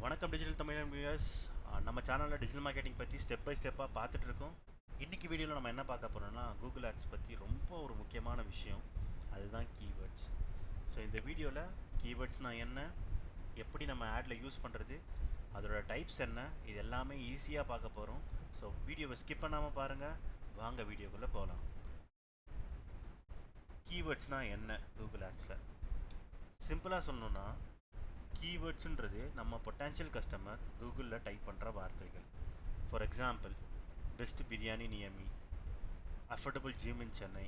வணக்கம் டிஜிட்டல் தமிழன் வியூவர்ஸ். நம்ம சேனலில் டிஜிட்டல் மார்க்கெட்டிங் பற்றி ஸ்டெப் பை ஸ்டெப்பாக பார்த்துட்டு இருக்கோம். இன்றைக்கி வீடியோவில் நம்ம என்ன பார்க்க போகிறோம்னா கூகுள் ஆட்ஸ் பற்றி ரொம்ப ஒரு முக்கியமான விஷயம், அதுதான் கீவேர்ட்ஸ். ஸோ இந்த வீடியோவில் கீவேர்ட்ஸ்னால் என்ன, எப்படி நம்ம ஆடில் யூஸ் பண்ணுறது, அதோட டைப்ஸ் என்ன, இது எல்லாமே ஈஸியாக பார்க்க போகிறோம். ஸோ வீடியோவை ஸ்கிப் பண்ணாமல் பாருங்கள். வாங்க வீடியோக்குள்ளே போகலாம். கீவேர்ட்ஸ்னால் என்ன கூகுள் ஆட்ஸில்? சிம்பிளாக சொல்லணுன்னா, கீவேர்ட்ஸுன்றது நம்ம பொட்டன்ஷியல் கஸ்டமர் கூகுளில் டைப் பண்ணுற வார்த்தைகள். For example, best biryani near me, affordable gym in Chennai,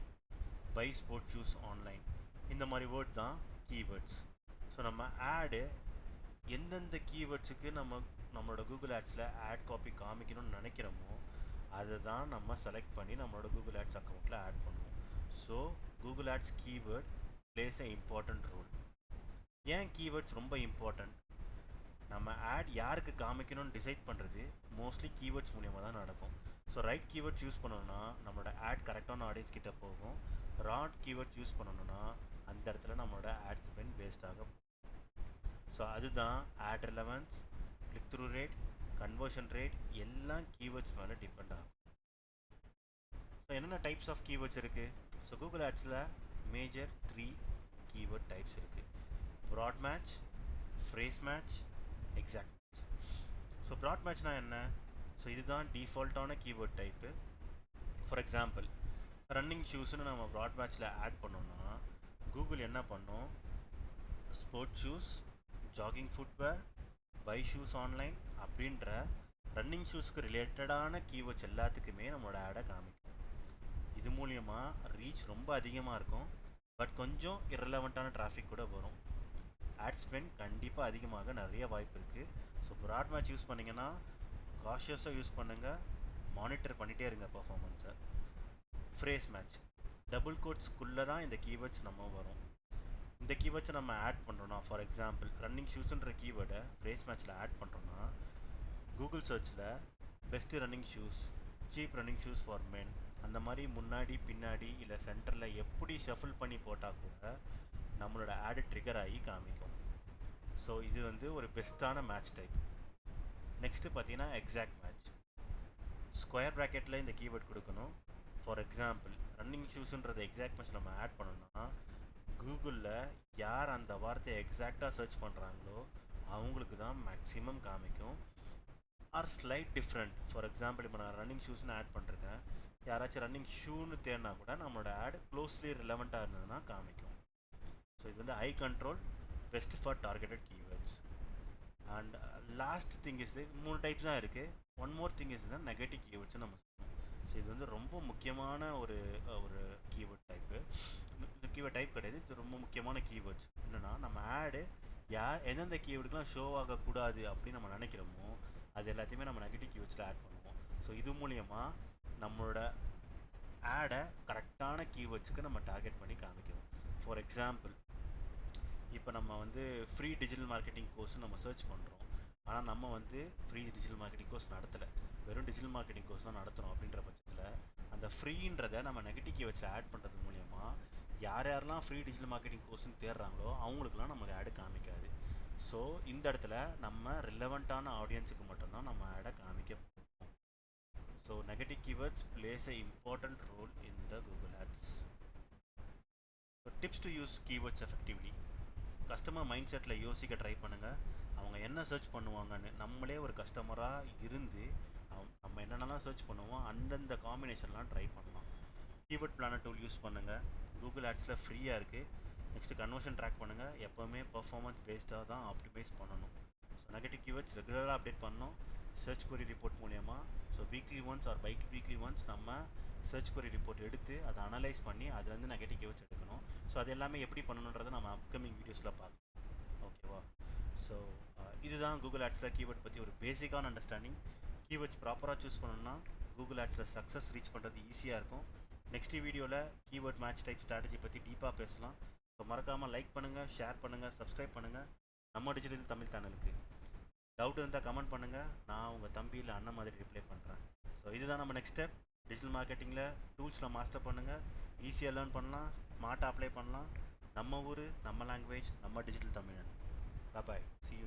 buy sports shoes online, இந்த மாதிரி வேர்ட் தான் கீவேர்ட்ஸ். ஸோ நம்ம ஆடு எந்தெந்த கீவேர்ட்ஸுக்கு நம்மளோட கூகுள் ஆட்ஸில் ஆட் காப்பி காமிக்கணும்னு நினைக்கிறோமோ அதை தான் நம்ம செலக்ட் பண்ணி நம்மளோட கூகுள் ஆட்ஸ் அக்கௌண்ட்டில் ஆட் பண்ணுவோம். So Google ads keyword plays a important role. ஏன் கீவேர்ட்ஸ் ரொம்ப இம்பார்ட்டண்ட்? நம்ம ஆட் யாருக்கு காமிக்கணும்னு டிசைட் பண்ணுறது மோஸ்ட்லி கீவேர்ட்ஸ் மூலியமாக தான் நடக்கும். ஸோ ரைட் கீவேர்ட்ஸ் யூஸ் பண்ணணும்னா நம்மளோட ஆட் கரெக்டான ஆடியன்ஸ் கிட்ட போகும். ராட் கீவேர்ட்ஸ் யூஸ் பண்ணணும்னா அந்த இடத்துல நம்மளோட ஆட் ஸ்பெண்ட் வேஸ்ட் ஆகும். ஸோ அதுதான் ad relevance, click through rate, conversion rate எல்லாம் கீவேர்ட்ஸ் மேலே டிபெண்ட் ஆகும். ஸோ என்னென்ன டைப்ஸ் ஆஃப் கீவேர்ட்ஸ் இருக்குது? ஸோ கூகுள் ஆட்ஸில் மேஜர் 3 கீவேர்ட் டைப்ஸ் இருக்குது. Broad match, phrase match, exact match. So broad மேட்ச்னா என்ன? ஸோ இதுதான் டிஃபால்ட்டான keyword type. For example, running ஷூஸ்னு நம்ம ப்ராட் மேட்ச்சில் ஆட் பண்ணோம்னா கூகுள் என்ன பண்ணோம், sports shoes, jogging footwear, buy shoes online அப்படின்ற ரன்னிங் ஷூஸ்க்கு ரிலேட்டடான கீவேர்ட்ஸ் எல்லாத்துக்குமே நம்மளோட ஆடை காமிக்கும். இது மூலியமாக ரீச் ரொம்ப அதிகமாக இருக்கும், பட் கொஞ்சம் இரலவெண்ட்டான டிராஃபிக் கூட வரும். ஆட் ஸ்பெண்ட் கண்டிப்பாக அதிகமாக நிறைய வாய்ப்பு இருக்குது. ஸோ ப்ராட் மேட்ச் யூஸ் பண்ணிங்கன்னா காஷியஸாக யூஸ் பண்ணுங்கள், மானிட்டர் பண்ணிகிட்டே இருங்க பர்ஃபார்மன்ஸை. ஃப்ரேஸ் மேட்ச், டபுள் கோட்ஸ்க்குள்ளே தான் இந்த கீவேர்ட்ஸ் நம்ம வரும். இந்த கீவேர்ட்ஸை நம்ம ஆட் பண்ணுறோன்னா, ஃபார் எக்ஸாம்பிள் ரன்னிங் ஷூஸுன்ற கீவேர்டை ஃப்ரேஸ் மேட்ச்சில் ஆட் பண்ணுறோன்னா கூகுள் சர்ச்சில் best running shoes, cheap running shoes for men அந்த மாதிரி முன்னாடி பின்னாடி இல்லை சென்டரில் எப்படி ஷஃபில் பண்ணி போட்டால் கூட நம்மளோட ஆடு ட்ரிகர் ஆகி காமிக்கும். ஸோ இது ஒரு பெஸ்ட்டான மேட்ச் டைப். நெக்ஸ்ட்டு பார்த்தீங்கன்னா எக்ஸாக்ட் மேட்ச். ஸ்கொயர் ப்ராக்கெட்டில் இந்த கீவேர்ட் கொடுக்கணும். ஃபார் எக்ஸாம்பிள், ரன்னிங் ஷூஸுன்றது எக்ஸாக்ட் மேட்ச் நம்ம ஆட் பண்ணோம்னா கூகுளில் யார் அந்த வார்த்தையை எக்ஸாக்டாக சர்ச் பண்ணுறாங்களோ அவங்களுக்கு தான் மேக்ஸிமம் காமிக்கும். Or slight different. For example, இப்போ நான் ரன்னிங் ஷூஸ்னு ஆட் பண்ணிருக்கேன், யாராச்சும் ரன்னிங் ஷூன்னு தேடினா கூட நம்மளோட ஆட் க்ளோஸ்லி ரிலவெண்ட்டாக இருந்ததுன்னா காமிக்கும். ஸோ இது high control, best for targeted keywords. And last thing is, 3 types தான் இருக்குது. ஒன் மோர் திங் இஸ் தான் நெகட்டிவ் கீவேர்ட்ஸ் நம்ம சொல்லணும். ஸோ இது ரொம்ப முக்கியமான ஒரு கீவேர்ட் டைப்பு. இந்த கீவேர்ட் டைப் கிடையாது, இது ரொம்ப முக்கியமான கீவேர்ட்ஸ். என்னென்னா நம்ம ஆடு எந்தெந்த கீவேர்டுக்கெலாம் ஷோ ஆகக்கூடாது அப்படின்னு நம்ம நினைக்கிறோமோ அது எல்லாத்தையுமே நம்ம நெகட்டிவ் கீவேர்ட்ஸில் ஆட் பண்ணுவோம். ஸோ இது மூலியமாக நம்மளோட ஆடை கரெக்டான கீவேர்ட்ஸுக்கு நம்ம டார்கெட் பண்ணி காமிக்கிறோம். ஃபார் எக்ஸாம்பிள், இப்போ நம்ம ஃப்ரீ டிஜிட்டல் மார்க்கெட்டிங் கோர்ஸ் நம்ம சர்ச் பண்ணுறோம், ஆனால் நம்ம ஃப்ரீ டிஜிட்டல் மார்க்கெட்டிங் கோர்ஸ் நடத்தலை, வெறும் டிஜிட்டல் மார்க்கெட்டிங் கோர்ஸ் தான் நடத்துகிறோம். அப்படின்ற பட்சத்தில் அந்த ஃப்ரீன்றதை நம்ம நெகட்டிவ் கீவேர்ட்ஸில் ஆட் பண்ணுறது மூலயமா யாரெல்லாம் ஃப்ரீ டிஜிட்டல் மார்க்கெட்டிங் கோர்ஸ்னு தேடுறாங்களோ அவங்களுக்குலாம் நமக்கு ஆடு காமிக்காது. ஸோ இந்த இடத்துல நம்ம ரிலவெண்ட்டான ஆடியன்ஸுக்கு மட்டும்தான் நம்ம ஆடை காமிக்க போகிறோம். So negative keywords plays a important role in the Google ads. So tips to use keywords effectively. Customer mind செட்டில் யோசிக்க ட்ரை பண்ணுங்கள். அவங்க என்ன சர்ச் பண்ணுவாங்கன்னு நம்மளே ஒரு கஸ்டமராக இருந்து நம்ம என்னென்னலாம் சர்ச் பண்ணுவோம் அந்தந்த காம்பினேஷன்லாம் ட்ரை பண்ணலாம். கீவேர்ட் பிளானர் டூல் யூஸ் பண்ணுங்கள், கூகுள் ஆட்ஸில் ஃப்ரீயாக இருக்குது. நெக்ஸ்ட்டு கன்வர்ஷன் ட்ராக் பண்ணுங்கள். எப்போவுமே பர்ஃபார்மன்ஸ் பேஸ்டாக தான் ஆப்டிமைஸ் பண்ணணும். ஸோ நெகட்டிவ் கீவேர்ட்ஸ் ரெகுலராக அப்டேட் பண்ணணும் சர்ச் கொரி ரிப்போர்ட் மூலயமா. So weekly once R weekly once நம்ம சர்ச் கொரி ரிப்போர்ட் எடுத்து அதை அனலைஸ் பண்ணி அதுலேருந்து நெகட்டிவ் கீவேர்ட்ஸ் எடுக்கணும். ஸோ அது எல்லாமே எப்படி பண்ணணுன்றதை நம்ம அப்கமிங் வீடியோஸில் பார்க்கலாம். ஓகேவா? ஸோ இதுதான் கூகுள் ஆட்ஸில் கீவேர்ட் பற்றி ஒரு பேசிக்கான அண்டர்ஸ்டாண்டிங். கீவேர்ட்ஸ் ப்ராப்பராக சூஸ் பண்ணணும்னா கூகுள் ஆட்ஸில் சக்ஸஸ் ரீச் பண்ணுறது ஈஸியாக இருக்கும். நெக்ஸ்ட் வீடியோவில் கீவேர்ட் மேட்ச் டைப் ஸ்ட்ராட்டஜி பற்றி டீப்பாக பேசலாம். ஸோ மறக்காமல் லைக் பண்ணுங்கள், ஷேர் பண்ணுங்கள், சப்ஸ்கிரைப் பண்ணுங்கள் நம்ம டிஜிட்டல் தமிழ் சேனலுக்கு. டவுட் இருந்தால் கமெண்ட் பண்ணுங்கள், நான் உங்கள் தம்பியில் அண்ணன் மாதிரி ரிப்ளை பண்ணுறேன். ஸோ இதுதான் நம்ம நெக்ஸ்ட் ஸ்டெப். டிஜிட்டல் மார்க்கெட்டிங்கில் டூல்ஸில் மாஸ்டர் பண்ணுங்கள், ஈஸியாக லேர்ன் பண்ணலாம், ஸ்மார்ட்டாக அப்ளை பண்ணலாம். நம்ம ஊர், நம்ம லாங்குவேஜ், நம்ம டிஜிட்டல் தமிழன். பாய், see you.